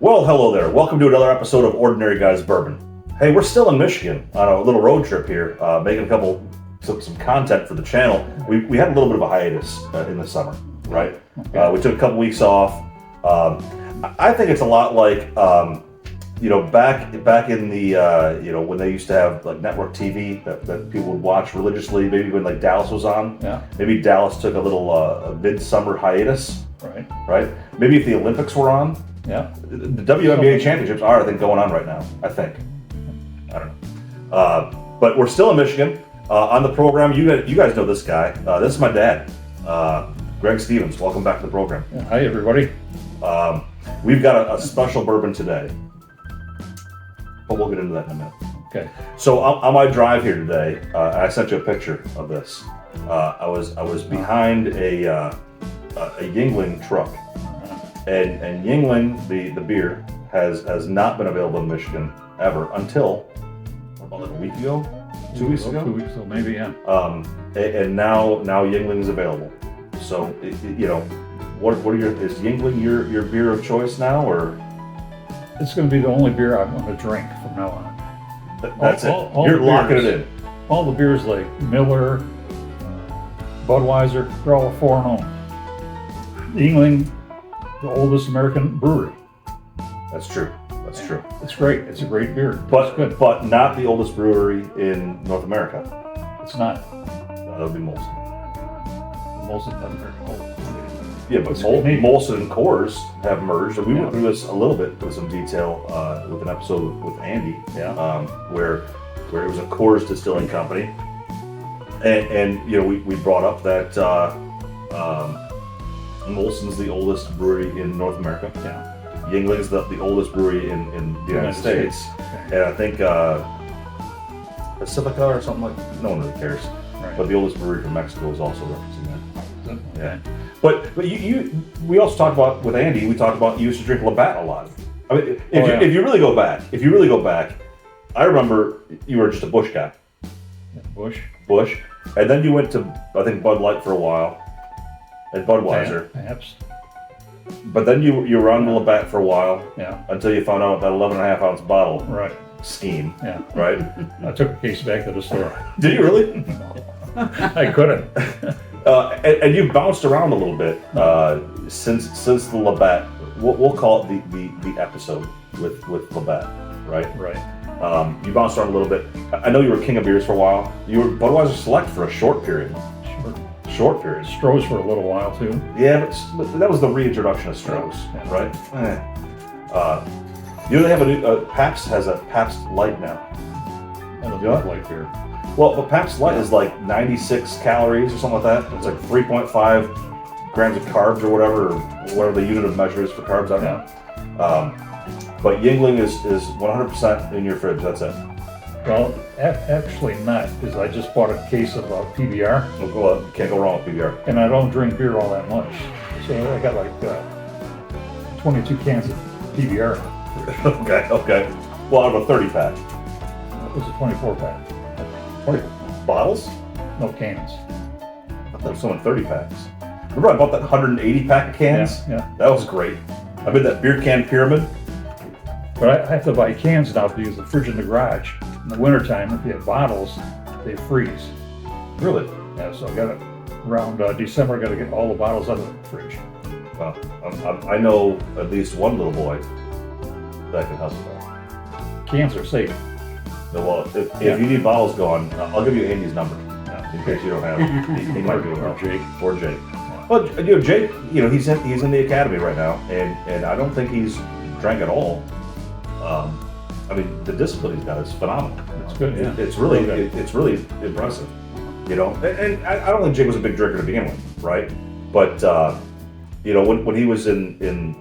Well, hello there. Welcome to another episode of Ordinary Guys Bourbon. Hey, we're still in Michigan on a little road trip here, making some content for the channel. We had a little bit of a hiatus in the summer, right? Okay. We took a couple weeks off. I think it's a lot like, back in the, when they used to have like network TV that people would watch religiously, maybe when like Dallas was on. Yeah. Maybe Dallas took a little a mid-summer hiatus. Right. Maybe if the Olympics were on. Yeah. The WNBA championships are, I think, going on right now. I think. I don't know. But we're still in Michigan. On the program, you guys know this guy. This is my dad, Greg Stevens. Welcome back to the program. Yeah. Hi, everybody. We've got a special bourbon today, but we'll get into that in a minute. Okay. So on my drive here today, I sent you a picture of this. I was behind a Yuengling truck. And Yuengling, the beer, has not been available in Michigan ever until about like a week ago, 2 weeks ago. 2 weeks ago, maybe, yeah. And now Yuengling is available. So what are is Yuengling your beer of choice now, or? It's going to be the only beer I'm going to drink from now on. That's all it. You're the locking beers, it in. All the beers like Miller, Budweiser, they're all 4-0. Yuengling, the oldest American brewery. That's true. That's true. It's great. It's a great beer. But It's good. But not the oldest brewery in North America. It's not. That would be Molson. Most of them are old. Yeah, but It's Canadian. Molson and Coors have merged, and we went Yeah. through this a little bit with some detail with an episode with Andy, Yeah. where it was a Coors distilling company, and we brought up that Molson's the oldest brewery in North America. Yeah. Yuengling's the oldest brewery in the United States, Okay. and I think Pacifica or something like. No one really cares, Right. but the oldest brewery from Mexico is also referencing that. Okay. But we also talked about with Andy. We talked about you used to drink Labatt a lot. I mean, if you really go back, I remember you were just a Busch guy. Bush. Busch, and then you went to I think Bud Light for a while, and Budweiser. Perhaps. But then you were on the Labatt for a while Yeah. until you found out that 11.5-ounce bottle Right. scheme. Yeah. Right? I took a case back to the store. Did you really? I couldn't. And you bounced around a little bit since the Labatt. We'll call it the episode with Labatt, right? Right. You bounced around a little bit. I know you were king of beers for a while. You were Budweiser Select for a short period. Short period. Stroh's for a little while too. Yeah, but that was the reintroduction of Stroh's, Yeah. right? They have a new Pabst has a Pabst Light now. I don't Yeah. like beer. Well, the Pabst Light is like 96 calories or something like that. It's like 3.5 grams of carbs or whatever the unit of measure is for carbs. I don't know. But Yuengling is 100% in your fridge. That's it. Well, actually not, because I just bought a case of PBR, Well, can't go wrong with PBR. and I don't drink beer all that much. So I got like 22 cans of PBR. Okay. Well, out of a 30 pack. It was a 24 pack. 20 bottles? No cans. I thought there was someone 30 packs. Remember I bought that 180 pack of cans? Yeah. That was great. I made that beer can pyramid. But I have to buy cans now to use the fridge in the garage. In the wintertime, if you have bottles, they freeze. Really? Yeah, so I got it around December. I got to get all the bottles out of the fridge. Well, I know at least one little boy that can help with that. Cans are safe. Well, if you need bottles gone, I'll give you Andy's number Yeah. in case you don't have it. He might be able to help. Jake. Or Jake. Well, Jake, he's in the academy right now, and I don't think he's drank at all. I mean, the discipline he's got is phenomenal. It's good. Yeah. It's really good. it's really impressive. And I don't think Jake was a big drinker to begin with, right? But when he was in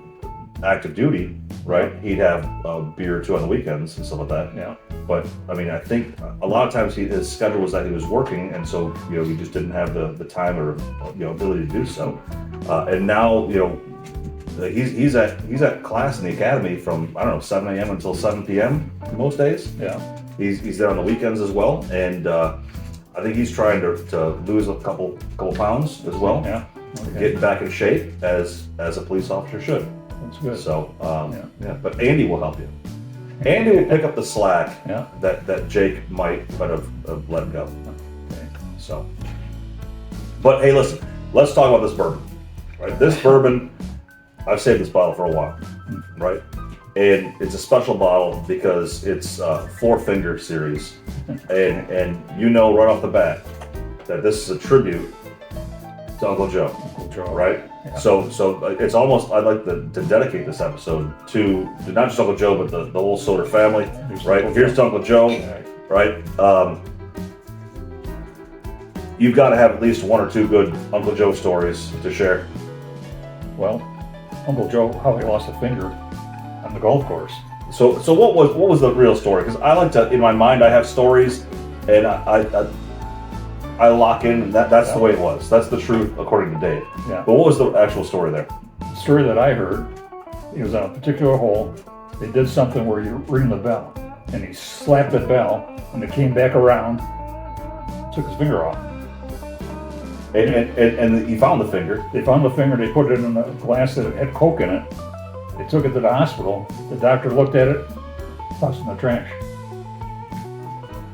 active duty, right, he'd have a beer or two on the weekends and stuff like that. Yeah. But I mean, I think a lot of times his schedule was that he was working, and so he just didn't have the time or ability to do so. And now he's at class in the academy from 7 a.m. until 7 p.m. most days. Yeah. He's there on the weekends as well, and I think he's trying to lose a couple pounds as well. Yeah. Okay. Getting back in shape as a police officer should. That's good. So, but Andy will help you. Andy will pick up the slack that Jake might have let go. Okay. So, but hey, listen, let's talk about this bourbon. Right, this bourbon, I've saved this bottle for a while, right? And it's a special bottle because it's Four Finger series, and you know right off the bat that this is a tribute to Uncle Joe. Uncle Joe, right? Yeah. So it's almost, I'd like to dedicate this episode to not just Uncle Joe, but the whole Soder family, right? Here's to Uncle Joe, right? You've got to have at least one or two good Uncle Joe stories to share. Well, Uncle Joe, how he lost a finger on the golf course. So what was the real story? Because I like to, in my mind, I have stories, and I lock in, and that's the way it was. That's the truth according to Dave. Yeah. But what was the actual story there? The story that I heard, he was on a particular hole. They did something where you ring the bell, and he slapped the bell, and it came back around, took his finger off. And he found the finger. They found the finger. They put it in a glass that had Coke in it. They took it to the hospital. The doctor looked at it, tossed it in the trash.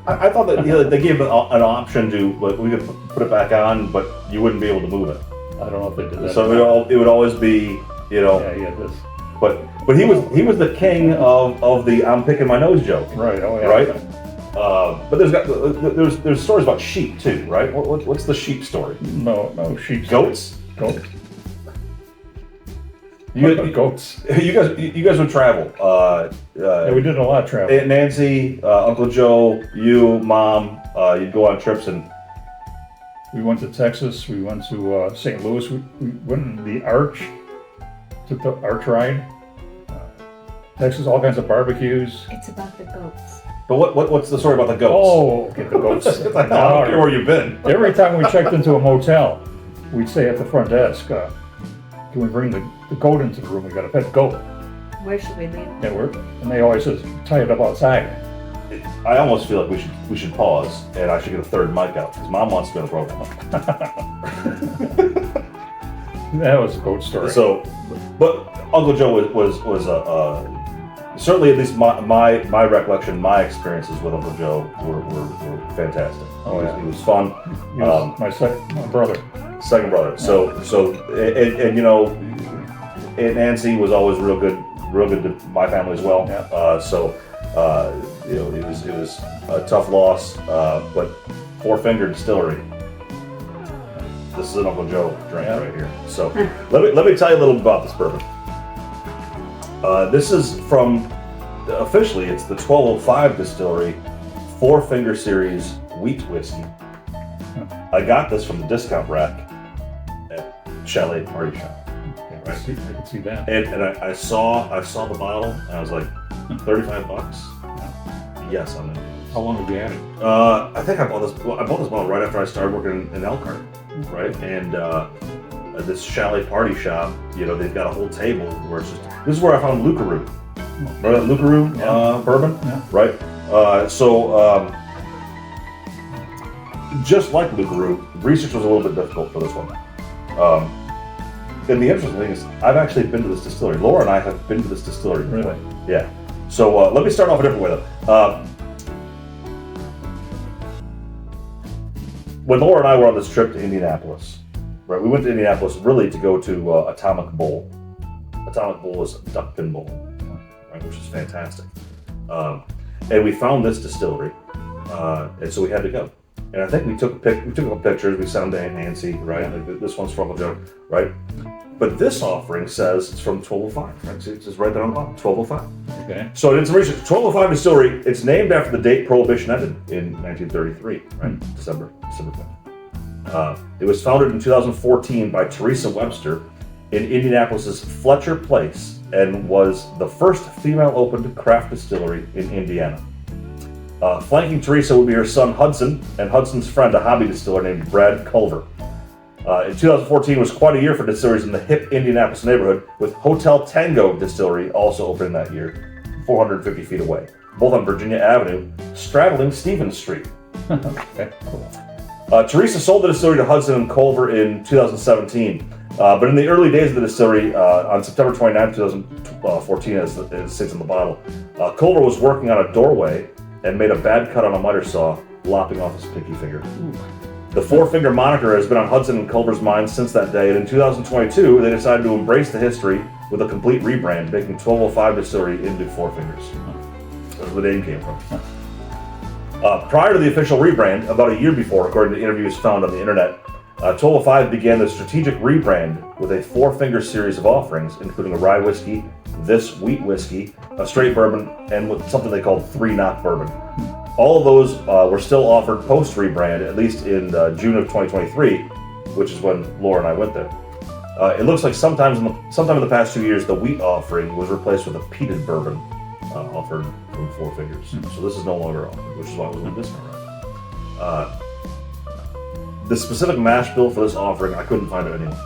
I thought that they gave an option to, we could put it back on, but you wouldn't be able to move it. I don't know if they did that. So it would always be, Yeah, he had this. But he was the king of the I'm picking my nose joke. Right. Oh yeah. Right. But there's stories about sheep too, right? What's the sheep story? No sheep. Goats. Goats. Goats. You guys would travel. Yeah, we did a lot of travel. Aunt Nancy, Uncle Joe, you, Mom, you'd go on trips, and we went to Texas. We went to St. Louis. We went in the Arch. Took the Arch ride. Texas, all kinds of barbecues. It's about the goats. But what's the story about the goats? Oh, get the goats. I don't care where you've been. Every time we checked into a motel, we'd say at the front desk, "Can we bring the goat into the room? We got a pet goat." Where should we leave it? And they always says, "Tie it up outside." I almost feel like we should pause, and I should get a third mic out because Mom wants to be on the program. That was a goat story. So, but Uncle Joe was certainly, at least my recollection, my experiences with Uncle Joe were fantastic. Oh, yeah. He was fun. He was my brother. Second brother. So and you know, Aunt Nancy was always real good to my family as well. Yeah. You know, it was a tough loss, but Four Finger Distillery. This is an Uncle Joe drink right here. So let me tell you a little bit about this bourbon. This is from, officially, it's the 1205 Distillery, Four Finger Series wheat whiskey. I got this from the discount rack at Chalet Party Shop. I can see that. And I saw the bottle, and I was like, $35? Yes, I'm in. How long have you had it? I think I bought this bottle right after I started working in Elkhart, right? And this Chalet Party Shop, you know, they've got a whole table where it's just, this is where I found Lucaroo. Remember that Lucaroo bourbon? Yeah. Right? Just like Lucaroo, research was a little bit difficult for this one. And the interesting thing is, I've actually been to this distillery. Laura and I have been to this distillery before. Really? Yeah. So let me start off a different way though. When Laura and I were on this trip to Indianapolis, right? We went to Indianapolis really to go to Atomic Bowl. Atomic Bowl is a duck pin bowl, right? Which is fantastic. And we found this distillery, and so we had to go. And I think we took a couple pictures. We sent them to Aunt Nancy, right? Like, this one's from Uncle Joe, right? But this offering says it's from 1205, right? So it says right there on the bottom, 1205. Okay. So I did some research. 1205 Distillery. It's named after the date Prohibition ended in 1933, right? December 5th. It was founded in 2014 by Teresa Webster in Indianapolis's Fletcher Place and was the first female-owned craft distillery in Indiana. Flanking Teresa would be her son Hudson and Hudson's friend, a hobby distiller named Brad Culver. In 2014 was quite a year for distilleries in the hip Indianapolis neighborhood, with Hotel Tango Distillery also opening that year, 450 feet away, both on Virginia Avenue, straddling Stevens Street. Okay, cool. Teresa sold the distillery to Hudson and Culver in 2017. But in the early days of the distillery, on September 29, 2014, as it states on the bottle, Culver was working on a doorway and made a bad cut on a miter saw, lopping off his pinky finger. Ooh. The four-finger moniker has been on Hudson and Culver's minds since that day, and in 2022, they decided to embrace the history with a complete rebrand, making 1205 Distillery into Four Fingers. That's where the name came from. Prior to the official rebrand, about a year before, according to interviews found on the internet, 1205 began the strategic rebrand with a four-finger series of offerings, including a rye whiskey, this wheat whiskey, a straight bourbon, and with something they called 3-knot bourbon. All of those were still offered post-rebrand, at least in June of 2023, which is when Laura and I went there. It looks like sometime in the past 2 years, the wheat offering was replaced with a peated bourbon offered from Four Fingers. So this is no longer offered, which is why it was on discount. The specific mash bill for this offering, I couldn't find it anywhere.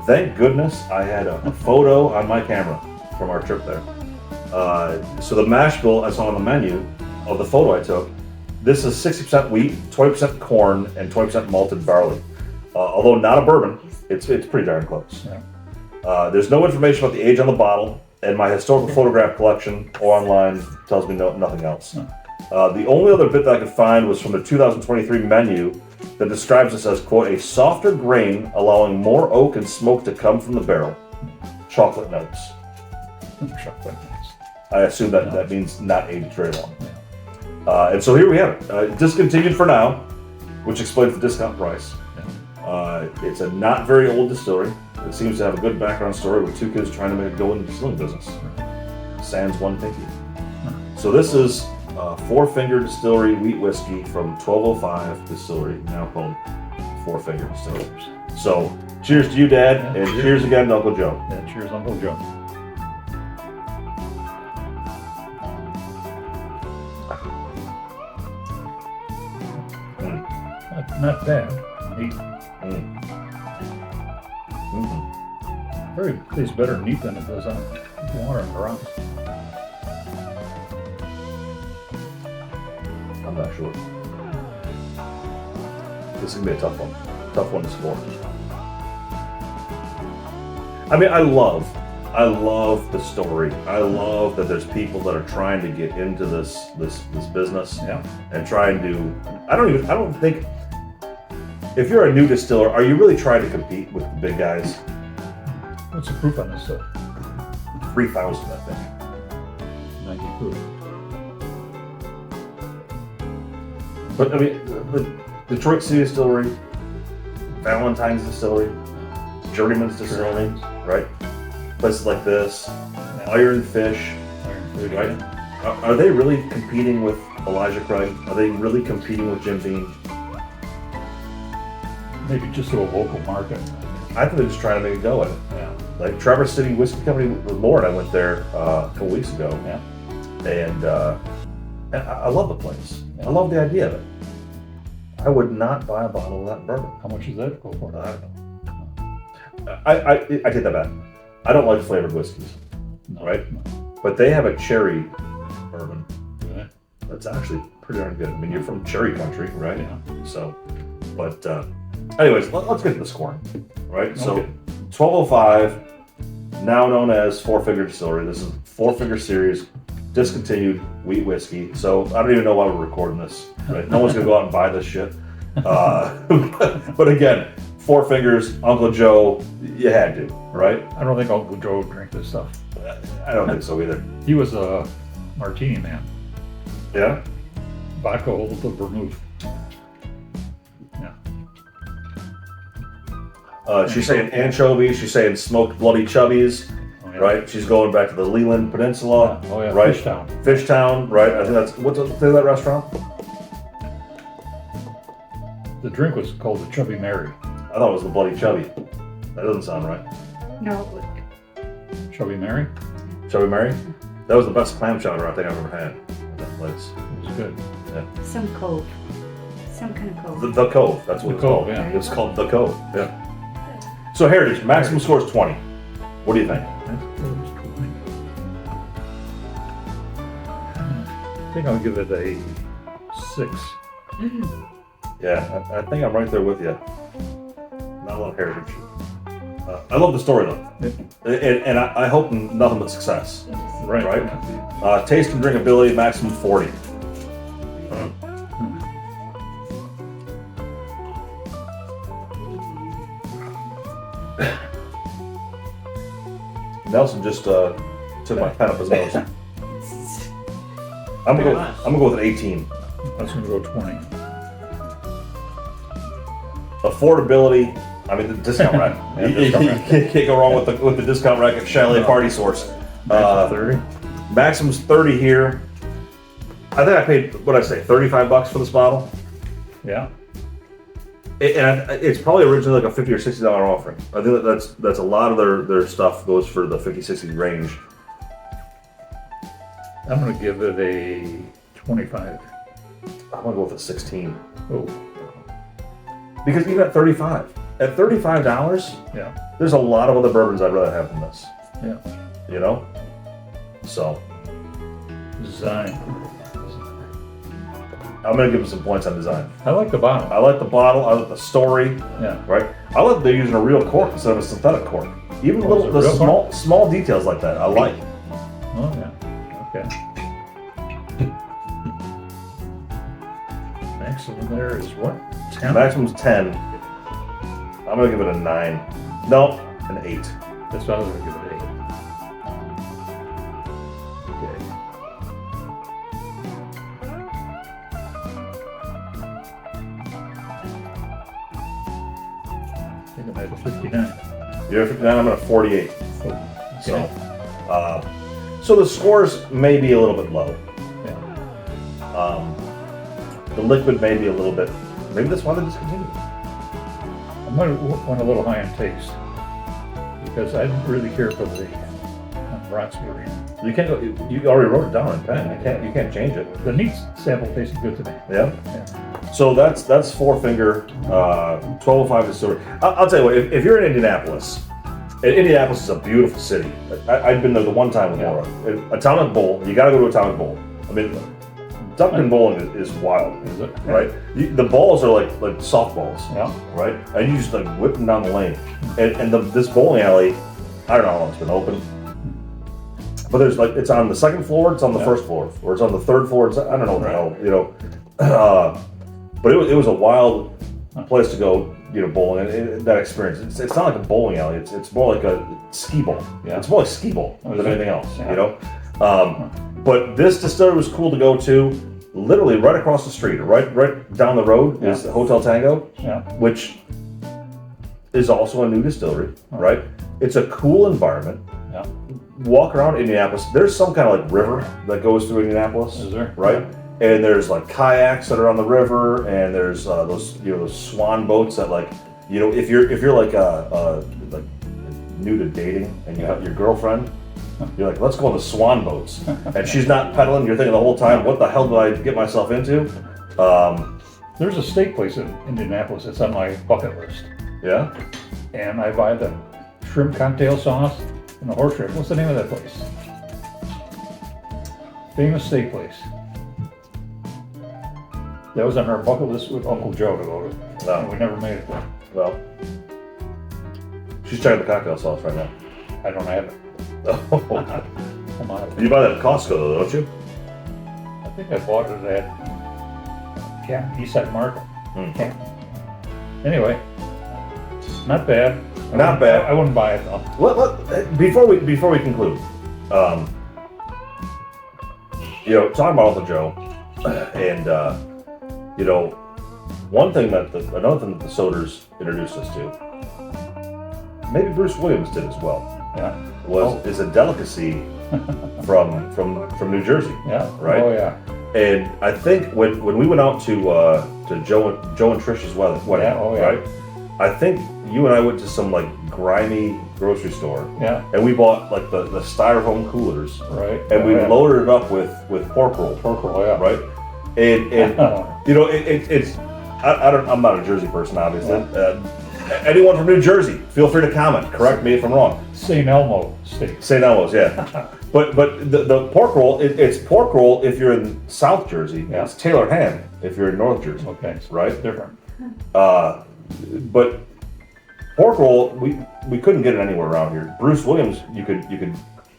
Thank goodness I had a photo on my camera from our trip there. So the mash bill I saw on the menu of the photo I took, this is 60% wheat, 20% corn, and 20% malted barley. Although not a bourbon, it's pretty darn close. Yeah. There's no information about the age on the bottle, and my historical photograph collection online tells me nothing else. The only other bit that I could find was from the 2023 menu that describes this as, quote, a softer grain allowing more oak and smoke to come from the barrel. Chocolate notes. Chocolate notes. I assume that means not aged very long. And so here we have it. Discontinued for now, which explains the discount price. It's a not very old distillery. It seems to have a good background story with two kids trying to make a go in the distilling business. Sans one pinky. So this is Four Finger Distillery wheat whiskey from 1205 Distillery, now called Four Finger Distillery. So cheers to you, Dad, and cheers again to Uncle Joe. Yeah, cheers, Uncle Joe. Not bad. Neat. Very tastes better neat than it does on water and rocks. I'm not sure. This is gonna be a tough one. Tough one to score. I mean, I love the story. I love that there's people that are trying to get into this business. Yeah. And trying to. I don't think. If you're a new distiller, are you really trying to compete with the big guys? What's the proof on this stuff? 3,000, I think. 90 proof. But I mean, the Detroit City Distillery, Valentine's Distillery, Journeyman's Distillery, right? Places like this, Iron Fish, right? Are they really competing with Elijah Craig? Are they really competing with Jim Beam? Maybe just to a local market. I think they're just trying to make a go at it. Yeah. Like Traverse City Whiskey Company with Lord, I went there a couple weeks ago. Yeah. And I love the place. I love the idea of it. I would not buy a bottle of that bourbon. How much does that go for? I don't know. I take that back. I don't like flavored whiskeys, right? No. But they have a cherry bourbon Yeah. that's actually pretty darn good. I mean, you're from cherry country, right? Yeah. So, but anyways, let's get to the scoring, right? So, Okay. 1205, now known as Four Finger Distillery. This is Four Finger Series, discontinued wheat whiskey. So I don't even know why we're recording this. Right? No one's gonna go out and buy this shit. But again, Four Fingers, Uncle Joe, you had to, right? I don't think Uncle Joe would drink this stuff. I don't think so either. He was a martini man. Yeah. Vodka holds the vermouth. Yeah. She's saying anchovies. She's saying smoked bloody chubbies. Oh, yeah. Right. She's going back to the Leland Peninsula. Oh yeah. Right. Fishtown. Fishtown. Right. I think that's what's the name of that restaurant? The drink was called the Chubby Mary. I thought it was the Bloody Chubby. That doesn't sound right. No, Chubby Mary? Chubby Mary? That was the best clam chowder I think I've ever had at that place. It was good. some cove. Some kind of cove. The Cove. That's what The it's called. Cove, yeah. It's called The Cove. Yeah. So Heritage, maximum score is 20. What do you think? I think I'll give it a 6. Yeah, I think I'm right there with you. Not a lot of Heritage. I love the story though, and I hope nothing but success. Right. Right. Taste and drinkability maximum 40. Nelson just took my pen up his nose. I'm gonna go with an 18. I was gonna go 20. Affordability. I mean, the discount rack. Yeah, you discount rack. can't go wrong with the discount rack at Chalet Party Source. 30. Maximum's 30 here. I think I paid, what did I say, 35 bucks for this bottle? Yeah. And it's probably originally like a $50 or $60 offering. I think that's a lot of their stuff goes for the 50-60 range. I'm gonna give it a 25. I'm gonna go with a 16. Oh, Because even at 35, at $35, yeah. there's a lot of other bourbons I'd rather have than this. Yeah. You know? So, Design. I'm gonna give them some points on design. I like the bottom. I like the bottle, I like the story, Yeah. right? I like that they're using a real cork instead of a synthetic cork. Even Oh, is little, it the real small details like that, I like. Oh, yeah. Okay. Maximum there is what? 10? Maximum's 10. I'm gonna give it a 9. No, an 8. That's what I was gonna give it 8. Okay. I think I'm at a 59. You're at 59, I'm at a 48. Oh, okay. So the scores may be a little bit low. Yeah. The liquid may be a little bit, maybe that's why they discontinued. I might want a little high in taste because I didn't really care for the raspberry. You can't go, you already wrote it down in pen, you can't change it. The neat sample tasted good to me. Yeah? Yeah. So that's Four Finger, 1205 Distillery. I'll tell you what, if you're in Indianapolis, Indianapolis is a beautiful city. I've been there the one time with Laura. Atomic Bowl, you gotta go to Atomic Bowl. I mean, Dunkin' bowling is wild, Is it? right? The balls are like softballs, Yeah. right? And you just like whip them down the lane. And this bowling alley, I don't know how long it's been open, but there's like, it's on the second floor, it's on the first floor, or it's on the third floor, I don't know what the hell, you know. But it was a wild place to go, you know, bowling, and that experience. It's not like a bowling alley, it's more like a skee ball. Yeah. It's more like skee ball than anything else, Yeah. you know. But this distillery was cool to go to. Literally right across the street, right down the road is the Hotel Tango, Yeah. which is also a new distillery, right? It's a cool environment. Yeah. Walk around Indianapolis. There's some kind of like river that goes through Indianapolis, Is there? right? And there's like kayaks that are on the river, and there's those those swan boats that like if you're like like new to dating and you got your girlfriend. You're like, let's go on the swan boats. And she's not pedaling. You're thinking the whole time, what the hell did I get myself into? There's a steak place in Indianapolis that's on my bucket list. Yeah? And I buy the shrimp cocktail sauce and the horse shrimp. What's the name of that place? Famous steak place. That was on our bucket list with Uncle Joe to go to. And we never made it there. Well, she's trying the cocktail sauce right now. I don't have it. Come on. You buy that at Costco though, don't you? I think I bought it at Eastside Market. Hmm. Anyway, not bad. Not bad. I wouldn't buy it though. Before we conclude, talking about Uncle Joe, and another thing that the Soders introduced us to, maybe Bruce Williams did as well. Yeah. Is a delicacy from New Jersey. Yeah. Right? Oh yeah. And I think when we went out to Joe and Trish's wedding, Yeah, oh, yeah. right? I think you and I went to some like grimy grocery store. Yeah. And we bought like the styrofoam coolers. Right. And we yeah. loaded it up with pork roll. Pork roll, yeah. Right? And it's I'm not a Jersey person, obviously. Anyone from New Jersey, feel free to comment. Correct me if I'm wrong. St. Elmo steak. St. Elmo's, yeah. But the pork roll, it's pork roll if you're in South Jersey. Yeah. It's Taylor ham if you're in North Jersey. Okay. Right? Different. But pork roll, we couldn't get it anywhere around here. Bruce Williams, you could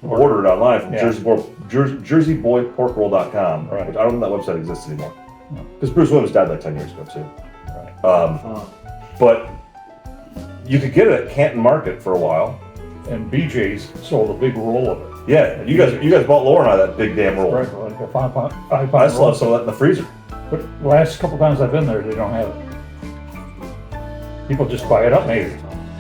order it online from Yeah. JerseyBoyPorkRoll.com. Right. Which I don't think that website exists anymore. No. Because Bruce Williams died like 10 years ago too. Right. But you could get it at Canton Market for a while. And BJ's sold a big roll of it. Yeah, you guys bought Laura and I that big damn roll. Right, like a 5 pound I still roll. have some of that in the freezer. But the last couple times I've been there, they don't have it. People just buy it up, maybe.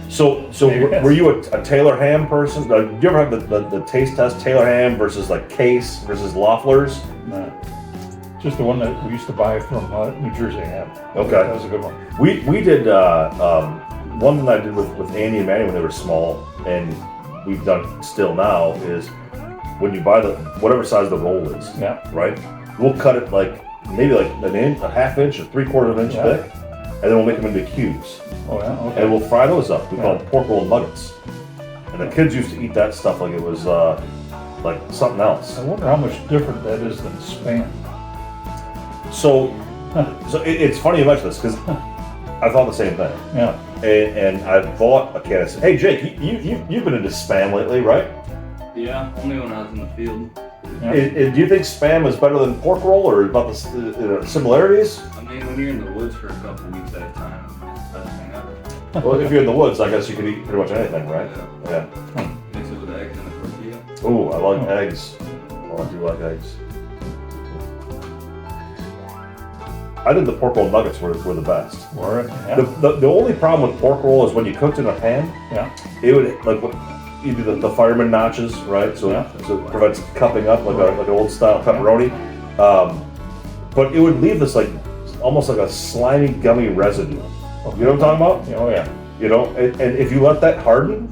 So Maybe were you a Taylor ham person? Do you ever have the taste test Taylor ham versus like Case versus Loeffler's? No. Just the one that we used to buy from New Jersey ham. Okay. That was a good one. We did one thing I did with Andy and Manny when they were small, and we've done still now, is when you buy whatever size the roll is, Yeah. right? We'll cut it like maybe like an inch, a half inch, or 3/4 of an inch Yeah. thick, and then we'll make them into cubes, Oh, yeah, okay. and we'll fry those up. We call Yeah. them pork roll nuggets, and the kids used to eat that stuff like it was like something else. I wonder how much different that is than Spam. So it's funny you mention this because I thought the same thing. Yeah. And I bought a can of. Hey Jake, you've been into Spam lately, right? Yeah, only when I was in the field. Yeah. Do you think Spam is better than pork roll, or about the similarities? I mean, when you're in the woods for a couple weeks at a time, it's the best thing ever. Well, if you're in the woods, I guess you could eat pretty much anything, right? Yeah. Yeah. Mix it with eggs and a tortilla. Ooh, I like eggs. Oh, I do like eggs. I think the pork roll nuggets were the best. Or, yeah. The only problem with pork roll is when you cooked in a pan, Yeah. it would like you do the fireman notches, right? So, Yeah. so it prevents cupping up like an old style pepperoni. But it would leave this like almost like a slimy, gummy residue. You know what I'm talking about? Oh, yeah. You know, and if you let that harden,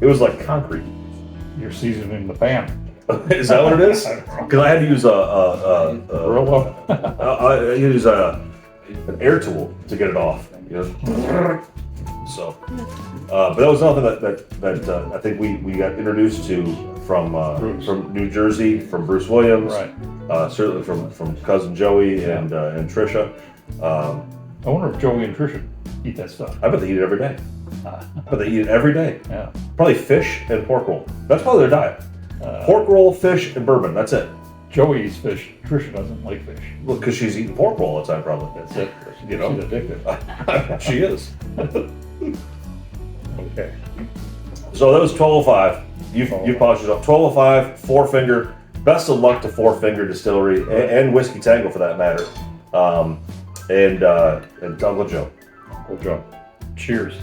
it was like concrete. You're seasoning the pan. Is that what it is? Because I had to use Brillo. I use an air tool to get it off. You know? So, but that was something that I think we got introduced to from New Jersey, from Bruce Williams, Right. Certainly from cousin Joey and Trisha. I wonder if Joey and Trisha eat that stuff. I bet they eat it every day. But they eat it every day. Yeah. Probably fish and pork roll. That's probably their diet. Pork roll, fish, and bourbon. That's it. Joey eats fish. Trisha doesn't like fish. Well, because she's eating pork roll all the time, probably. That's it. You know? She's addicted. She is. Okay. So that was 1205. You've polished it up. 1205, Four Finger. Best of luck to Four Finger Distillery and Whiskey Tango for that matter. And Uncle Joe. Uncle Joe. Cheers.